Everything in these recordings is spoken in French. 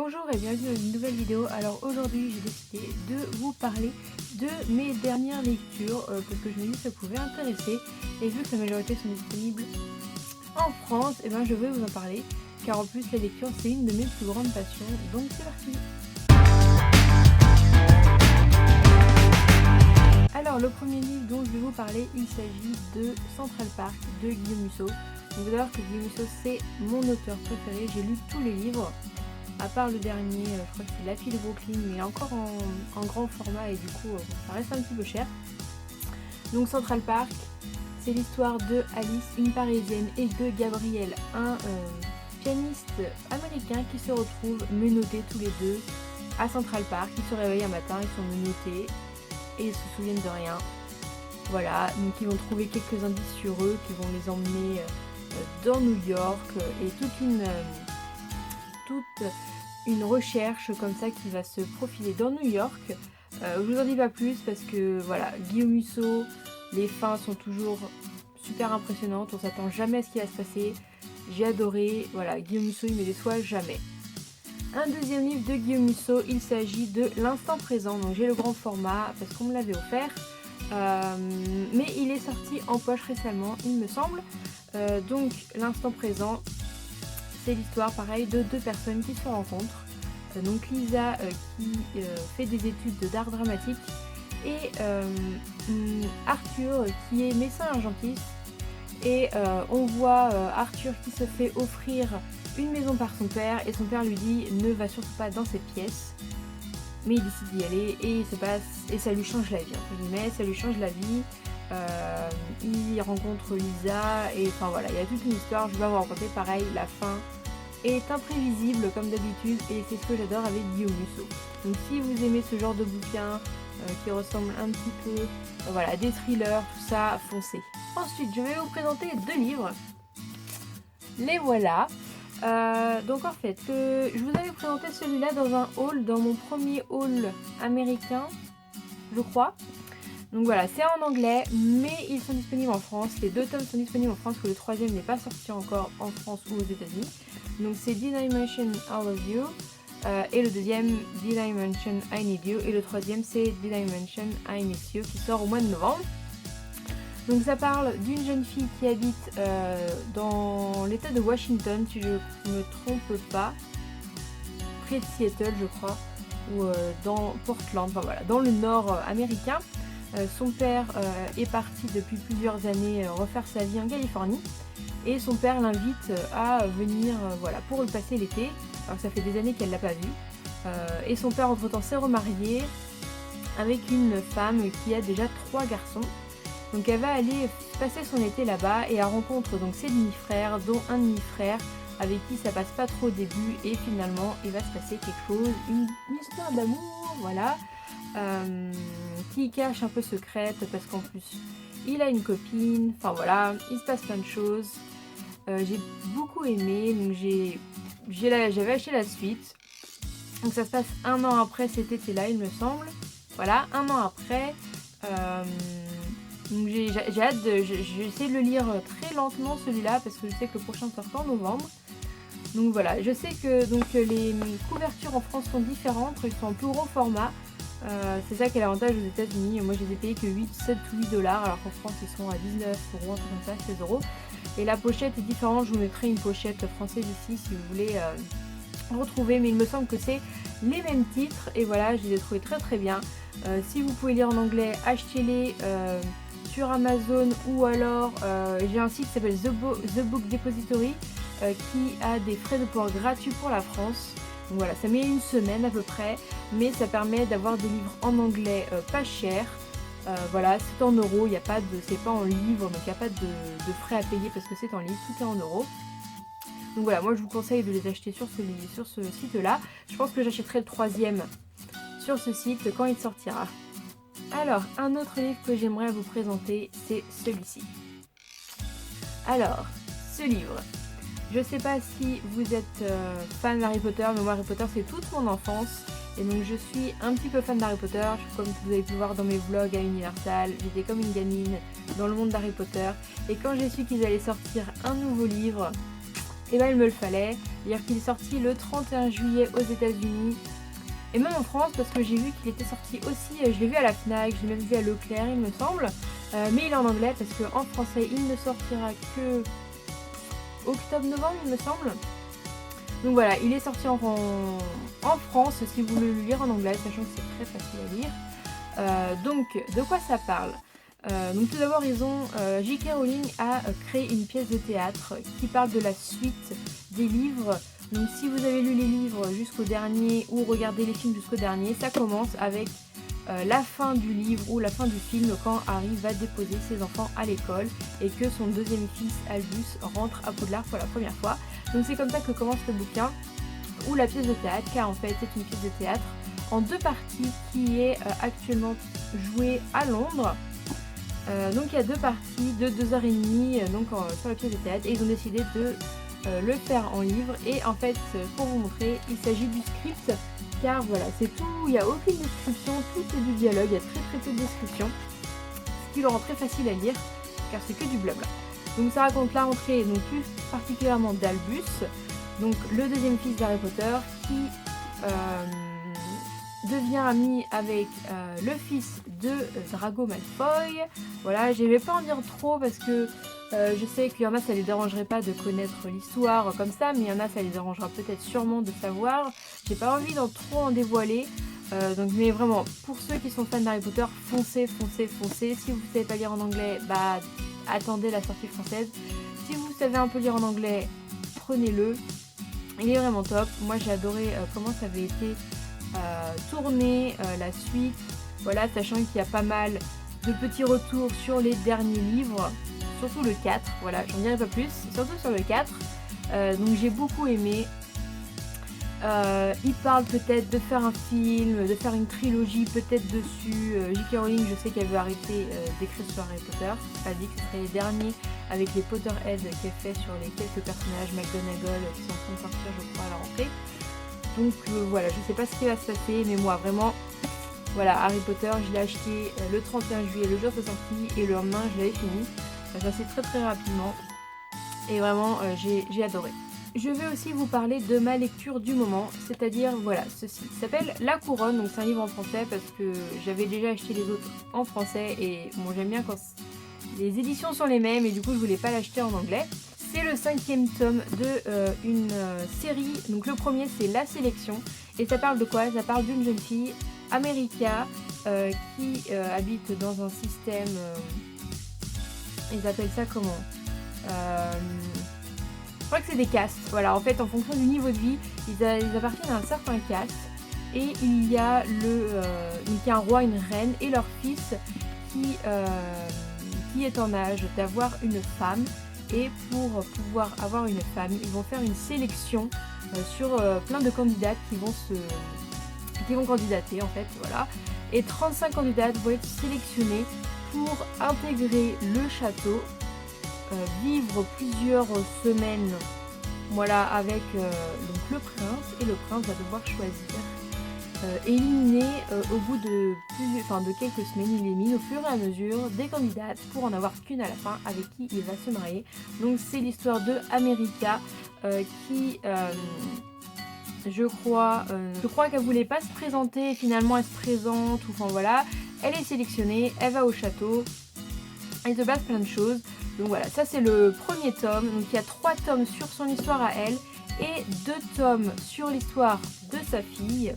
Bonjour et bienvenue dans une nouvelle vidéo. Alors aujourd'hui j'ai décidé de vous parler de mes dernières lectures parce que je me dis que ça pouvait intéresser, et vu que la majorité sont disponibles en France, et ben je vais vous en parler car en plus la lecture c'est une de mes plus grandes passions, donc c'est parti. Alors le premier livre dont je vais vous parler, il s'agit de Central Park de Guillaume Musso. Donc vous allez voir que Guillaume Musso c'est mon auteur préféré, j'ai lu tous les livres. À part le dernier, je crois que c'est La fille de Brooklyn, mais encore en grand format et du coup ça reste un petit peu cher. Donc Central Park, c'est l'histoire de Alice, une parisienne, et de Gabriel, un pianiste américain qui se retrouvent menottés tous les deux à Central Park. Ils se réveillent un matin, ils sont menottés et ils se souviennent de rien. Voilà, donc ils vont trouver quelques indices sur eux qui vont les emmener dans New York et toute une recherche comme ça qui va se profiler dans New York. Je vous en dis pas plus parce que voilà, Guillaume Musso, les fins sont toujours super impressionnantes, on s'attend jamais à ce qui va se passer. J'ai adoré, voilà, Guillaume Musso il me déçoit jamais. Un deuxième livre de Guillaume Musso, il s'agit de L'instant présent, donc j'ai le grand format parce qu'on me l'avait offert. Mais il est sorti en poche récemment il me semble. Donc L'instant présent, c'est l'histoire pareil de deux personnes qui se rencontrent. Donc Lisa qui fait des études d'art dramatique et Arthur qui est médecin urgentiste. Et on voit Arthur qui se fait offrir une maison par son père et son père lui dit ne va surtout pas dans cette pièce. Mais il décide d'y aller et il se passe et ça lui change la vie entre guillemets, ça lui change la vie. Il rencontre Lisa et enfin voilà, il y a toute une histoire, je vais vous raconter pareil, la fin est imprévisible comme d'habitude et c'est ce que j'adore avec Guillaume Musso. Donc si vous aimez ce genre de bouquin qui ressemble un petit peu voilà, des thrillers, tout ça, foncez. Ensuite je vais vous présenter deux livres. Les voilà. Donc en fait, je vous avais présenté celui-là dans un haul, dans mon premier haul américain, je crois. Donc voilà, c'est en anglais, mais ils sont disponibles en France. Les deux tomes sont disponibles en France, que le troisième n'est pas sorti encore en France ou aux États-Unis. Donc c'est Did I Mention I Love You et le deuxième Did I Mention I Need You et le troisième c'est Did I Mention I Miss You qui sort au mois de novembre. Donc ça parle d'une jeune fille qui habite dans l'état de Washington, si je ne me trompe pas, près de Seattle je crois, ou dans Portland, enfin voilà, dans le nord américain. Son père est parti depuis plusieurs années refaire sa vie en Californie et son père l'invite à venir voilà, pour le passer l'été, alors que ça fait des années qu'elle ne l'a pas vu. Et son père entre temps s'est remarié avec une femme qui a déjà 3 garçons. Donc elle va aller passer son été là-bas et elle rencontre donc ses demi-frères, dont un demi-frère avec qui ça passe pas trop au début et finalement il va se passer quelque chose, une histoire d'amour, voilà. Qui cache un peu secrète parce qu'en plus il a une copine, enfin voilà, il se passe plein de choses. J'ai beaucoup aimé, donc j'avais acheté la suite. Donc ça se passe un an après cet été-là, il me semble. Voilà, un an après. Donc j'ai hâte j'ai essayé de le lire très lentement celui-là parce que je sais que le prochain sort en novembre. Donc voilà, je sais que donc, les couvertures en France sont différentes, ils sont en plus gros format. C'est ça qui est l'avantage aux États-Unis. Moi je les ai payés que 7 ou 8 dollars alors qu'en France ils sont à 19 euros, un truc comme ça, 16 euros. Et la pochette est différente, je vous mettrai une pochette française ici si vous voulez retrouver, mais il me semble que c'est les mêmes titres et voilà, je les ai trouvés très très bien. Si vous pouvez lire en anglais, achetez-les sur Amazon ou alors j'ai un site qui s'appelle The Book Depository qui a des frais de port gratuits pour la France. Donc voilà, ça met une semaine à peu près, mais ça permet d'avoir des livres en anglais pas chers. Voilà, c'est en euros, c'est pas en livre, donc il n'y a pas de frais à payer parce que c'est en livre, tout est en euros. Donc voilà, moi je vous conseille de les acheter sur ce site-là. Je pense que j'achèterai le troisième sur ce site quand il sortira. Alors, un autre livre que j'aimerais vous présenter, c'est celui-ci. Alors, ce livre, je sais pas si vous êtes fan d'Harry Potter, mais moi Harry Potter c'est toute mon enfance. Et donc je suis un petit peu fan d'Harry Potter, comme vous avez pu voir dans mes vlogs à Universal, j'étais comme une gamine dans le monde d'Harry Potter. Et quand j'ai su qu'ils allaient sortir un nouveau livre, et ben il me le fallait. C'est-à-dire qu'il est sorti le 31 juillet aux États-Unis et même en France parce que j'ai vu qu'il était sorti aussi, je l'ai vu à la Fnac, je l'ai même vu à Leclerc il me semble, mais il est en anglais parce qu'en français il ne sortira que octobre-novembre il me semble. Donc voilà, il est sorti en France si vous voulez le lire en anglais, sachant que c'est très facile à lire. Donc de quoi ça parle? Donc tout d'abord J.K. Rowling a créé une pièce de théâtre qui parle de la suite des livres. Donc si vous avez lu les livres jusqu'au dernier ou regardé les films jusqu'au dernier, ça commence avec la fin du livre ou la fin du film quand Harry va déposer ses enfants à l'école et que son deuxième fils Albus rentre à Poudlard pour la première fois. Donc c'est comme ça que commence le bouquin ou la pièce de théâtre, car en fait c'est une pièce de théâtre en 2 parties qui est actuellement jouée à Londres. Donc il y a 2 parties de 2h30 sur la pièce de théâtre et ils ont décidé de le faire en livre. Et en fait pour vous montrer, il s'agit du script, car voilà c'est tout, il n'y a aucune description, tout est du dialogue, il y a très peu de description, ce qui le rend très facile à lire car c'est que du blabla. Donc ça raconte la rentrée, donc plus particulièrement d'Albus, donc le deuxième fils d'Harry Potter qui devient ami avec le fils de Drago Malfoy. Voilà, je vais pas en dire trop parce que je sais qu'il y en a ça les dérangerait pas de connaître l'histoire comme ça, mais il y en a ça les dérangera peut-être sûrement de savoir. J'ai pas envie d'en trop en dévoiler. Mais vraiment, pour ceux qui sont fans d'Harry Potter, foncez. Si vous savez pas lire en anglais, bah attendez la sortie française. Si vous savez un peu lire en anglais, prenez-le. Il est vraiment top. Moi j'ai adoré comment ça avait été tourné, la suite. Voilà, sachant qu'il y a pas mal de petits retours sur les derniers livres, surtout le 4. Voilà, j'en dirai pas plus, surtout sur le 4. Donc j'ai beaucoup aimé. Il parle peut-être de faire un film, de faire une trilogie peut-être dessus. J.K. Rowling, je sais qu'elle veut arrêter d'écrire sur Harry Potter. Elle a dit que ce serait les derniers avec les Potterheads qu'elle fait sur les quelques personnages McGonagall qui sont en train de sortir je crois à la rentrée. Donc voilà, je sais pas ce qui va se passer, mais moi vraiment, voilà, Harry Potter, je l'ai acheté le 31 juillet, le jour de sa sortie, et le lendemain je l'avais fini. Ça s'est très rapidement et vraiment j'ai adoré. Je vais aussi vous parler de ma lecture du moment, c'est-à-dire voilà, ceci s'appelle La Couronne, donc c'est un livre en français parce que j'avais déjà acheté les autres en français et bon j'aime bien quand les éditions sont les mêmes et du coup je voulais pas l'acheter en anglais. C'est le 5e tome de une série, donc le premier c'est La Sélection et ça parle de quoi? Ça parle d'une jeune fille, America, qui habite dans un système, ils appellent ça comment? Je crois que c'est des castes, voilà, en fait en fonction du niveau de vie, ils appartiennent à un certain caste et il y a un roi, une reine et leur fils qui est en âge d'avoir une femme. Et pour pouvoir avoir une femme, ils vont faire une sélection sur plein de candidates qui vont candidater en fait, voilà. Et 35 candidates vont être sélectionnées pour intégrer le château, vivre plusieurs semaines, voilà, avec donc le prince, et le prince va devoir choisir, éliminer au bout de quelques semaines, il élimine au fur et à mesure des candidates pour en avoir qu'une à la fin avec qui il va se marier. Donc c'est l'histoire de America qui je crois qu'elle voulait pas se présenter et finalement elle se présente, ou enfin voilà, elle est sélectionnée, elle va au château, il se passe plein de choses. Donc voilà, ça c'est le premier tome, donc il y a 3 tomes sur son histoire à elle et 2 tomes sur l'histoire de sa fille.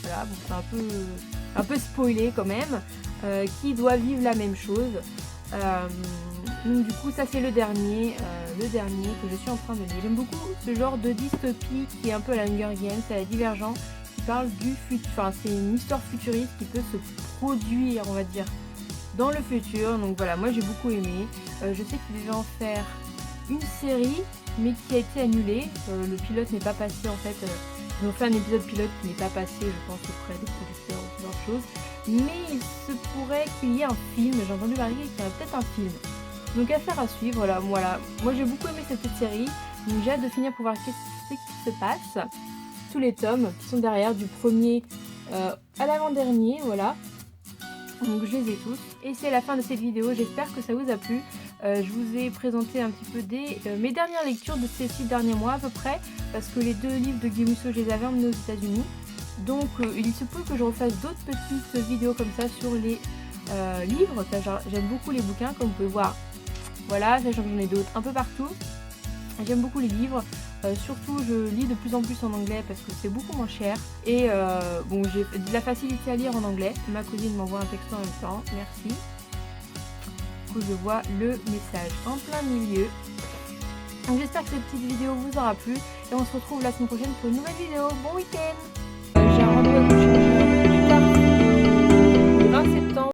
Voilà, bon, c'est un peu spoilé quand même, qui doit vivre la même chose. Donc du coup ça c'est le dernier que je suis en train de lire. J'aime beaucoup ce genre de dystopie qui est un peu à la Hunger Games, à la Divergent, qui parle du futur, enfin c'est une histoire futuriste qui peut se produire, on va dire, dans le futur. Donc voilà, moi j'ai beaucoup aimé. Je sais qu'ils devaient en faire une série mais qui a été annulée. Le pilote n'est pas passé en fait. Ils ont fait un épisode pilote qui n'est pas passé, je pense, auprès des producteurs ou plusieurs choses. Mais il se pourrait qu'il y ait un film, j'ai entendu parler qu'il y aurait peut-être un film. Donc affaire à suivre, voilà. Moi j'ai beaucoup aimé cette petite série, donc j'ai hâte de finir pour voir ce qui se passe. Tous les tomes qui sont derrière, du premier à l'avant-dernier, voilà. Donc je les ai tous. Et c'est la fin de cette vidéo, j'espère que ça vous a plu. je vous ai présenté un petit peu mes dernières lectures de ces 6 derniers mois à peu près, parce que les 2 livres de Guy Musso, je les avais emmenés aux États-Unis. Donc il se peut que je refasse d'autres petites vidéos comme ça sur les livres, car j'aime beaucoup les bouquins, comme vous pouvez voir. Voilà, ça j'en ai d'autres un peu partout. J'aime beaucoup les livres, surtout je lis de plus en plus en anglais parce que c'est beaucoup moins cher. Et bon, j'ai de la facilité à lire en anglais. Ma cousine m'envoie un texto en même temps, merci. Du coup je vois le message en plein milieu. Donc j'espère que cette petite vidéo vous aura plu et on se retrouve la semaine prochaine pour une nouvelle vidéo. Bon week-end!